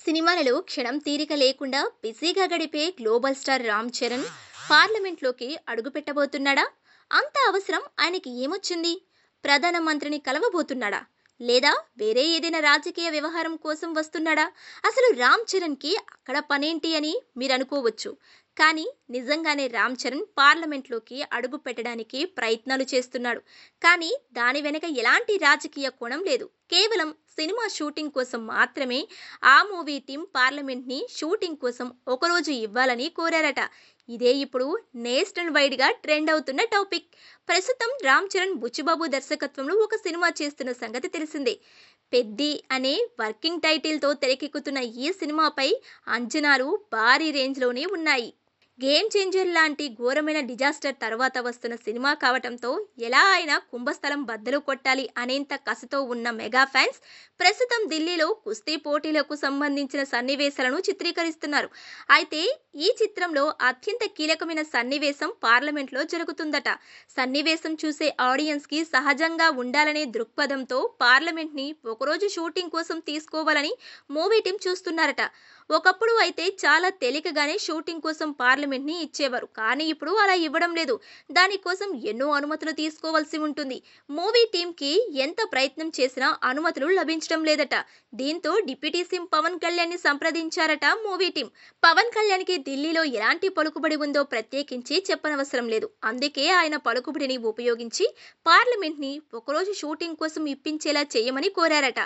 సినిమాలలో క్షణం తీరిక లేకుండా బిజీగా గడిపే గ్లోబల్ స్టార్ రామ్ చరణ్ పార్లమెంట్లోకి అడుగుపెట్టబోతున్నాడా? అంత అవసరం ఆయనకి ఏమొచ్చింది? ప్రధానమంత్రిని కలవబోతున్నాడా? లేదా వేరే ఏదైనా రాజకీయ వ్యవహారం కోసం వస్తున్నాడా? అసలు రామ్ చరణ్కి అక్కడ పనేంటి అని మీరు అనుకోవచ్చు. కానీ నిజంగానే రామ్ చరణ్ పార్లమెంట్లోకి అడుగు పెట్టడానికి ప్రయత్నాలు చేస్తున్నాడు. కానీ దాని వెనక ఎలాంటి రాజకీయ కోణం లేదు. కేవలం సినిమా షూటింగ్ కోసం మాత్రమే ఆ మూవీ టీం పార్లమెంట్ని షూటింగ్ కోసం ఒకరోజు ఇవ్వాలని కోరారట. ఇదే ఇప్పుడు నేషనల్ వైడ్ గా ట్రెండ్ అవుతున్న టాపిక్. ప్రస్తుతం రామ్ చరణ్ బుచ్చిబాబు దర్శకత్వంలో ఒక సినిమా చేస్తున్న సంగతి తెలిసిందే. పెద్ది అనే వర్కింగ్ టైటిల్ తో తెరకెక్కుతున్న ఈ సినిమాపై అంచనాలు భారీ రేంజ్ లోనే ఉన్నాయి. గేమ్ చేంజర్ లాంటి ఘోరమైన డిజాస్టర్ తర్వాత వస్తున్న సినిమా కావటంతో ఎలా అయినా కుంభస్థలం బద్దలు కొట్టాలి అనేంత కసితో ఉన్న మెగా ఫ్యాన్స్ ప్రస్తుతం ఢిల్లీలో కుస్తీ పోటీలకు సంబంధించిన సన్నివేశాలను చిత్రీకరిస్తున్నారు. అయితే ఈ చిత్రంలో అత్యంత కీలకమైన సన్నివేశం పార్లమెంట్లో జరుగుతుందట. సన్నివేశం చూసే ఆడియన్స్ కి సహజంగా ఉండాలనే దృక్పథంతో పార్లమెంట్ ని ఒకరోజు షూటింగ్ కోసం తీసుకోవాలని మూవీ టీం చూస్తున్నారట. ఒకప్పుడు అయితే చాలా తేలికగానే షూటింగ్ కోసం పార్లమెంట్ ని ఇచ్చేవారు. కానీ ఇప్పుడు అలా ఇవ్వడం లేదు. దానికోసం ఎన్నో అనుమతులు తీసుకోవాల్సి ఉంటుంది. మూవీ టీం కి ఎంత ప్రయత్నం చేసినా అనుమతులు లభించడం లేదట. దీంతో డిప్యూటీ సీఎం పవన్ కళ్యాణ్ ని సంప్రదించారట మూవీ టీం. పవన్ కళ్యాణ్ కి ఢిల్లీలో ఎలాంటి పలుకుబడి ఉందో ప్రత్యేకించి చెప్పనవసరం లేదు. అందుకే ఆయన పలుకుబడిని ఉపయోగించి పార్లమెంట్ ని ఒకరోజు షూటింగ్ కోసం ఇప్పించేలా చేయమని కోరారట.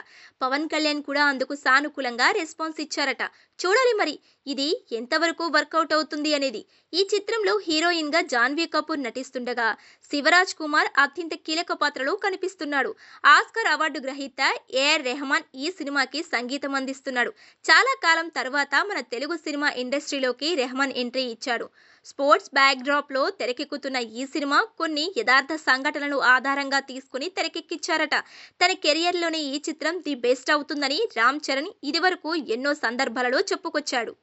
పవన్ కళ్యాణ్ కూడా అందుకు సానుకూలంగా రెస్పాన్స్ ఇచ్చారట. చూడాలి మరి ఇది ఎంతవరకు వర్కౌట్ అవుతుంది అనేది. ఈ చిత్రంలో హీరోయిన్ గా జాన్వీ కపూర్ నటిస్తుండగా శివరాజ్ కుమార్ అత్యంత కీలక పాత్రలో కనిపిస్తున్నాడు. ఆస్కార్ అవార్డు గ్రహీత ఏఆర్ రెహమాన్ ఈ సినిమాకి సంగీతం అందిస్తున్నాడు. చాలా కాలం తర్వాత మన తెలుగు సినిమా ఇండస్ట్రీలోకి రెహమాన్ ఎంట్రీ ఇచ్చాడు. స్పోర్ట్స్ బ్యాక్ డ్రాప్ లో తెరకెక్కుతున్న ఈ సినిమా కొన్ని యథార్థ సంఘటనలు ఆధారంగా తీసుకుని తెరకెక్కించారట. తన కెరియర్ లోనే ఈ చిత్రం ది బెస్ట్ అవుతుందని రామ్ చరణ్ ఇదివరకు ఎన్నో సందర్భాలలో చెప్పుకొచ్చాడు.